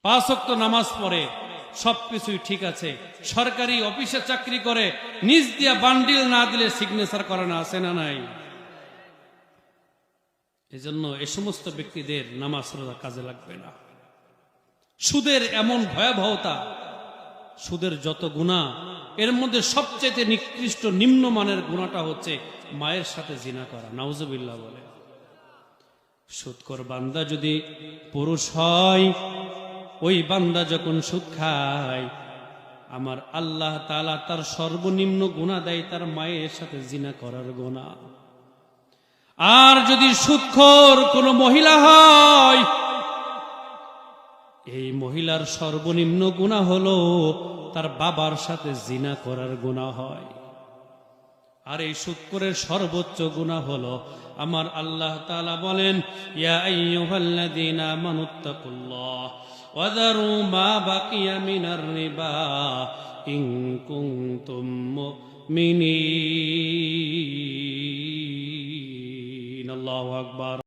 5 ওয়াক্ত নামাজ পড়ে, সবকিছুই ঠিক আছে, সরকারি অফিসে চাকরি করে, নিজ দিয়া বান্ডিল না দিলে সিগনেচার করে না, আছে না নাই? এজন্য এই সমস্ত ব্যক্তিদের নামাজ রোজা কাজে লাগবে না। সুদের এমন ভয়াবহতা, সুদের যত গুনাহ, এর মধ্যে সবচেয়ে নিকৃষ্ট নিম্নমানের গুনাহটা হচ্ছে মায়ের সাথে জিনা করা। নাউজুবিল্লাহ বলে। সুদখোর বান্দা যদি পুরুষ হয়, ওই বান্দা যখন সুদ খায়, আমার আল্লাহ তাআলা তার সর্বনিম্ন গুনাহ দেয় তার মায়ের সাথে জিনা করার গুনাহ। আর যদি সুদখোর কোনো মহিলা হয়, এই মহিলার সর্বনিম্ন গুনাহ হলো তার বাবার সাথে জিনা করার গুনাহ হয়। আর এই সুদখোরের সর্বোচ্চ গুনাহ হলো, আমার আল্লাহ তাআলা বলেন, ইয়া আইয়ুহাল্লাযীনা আমানুত্তাকুল্লাহ ওয়া যারু মা বাকিয়া মিনার রিবা ইন কুনতুম মুমিনিন। আল্লাহু আকবার।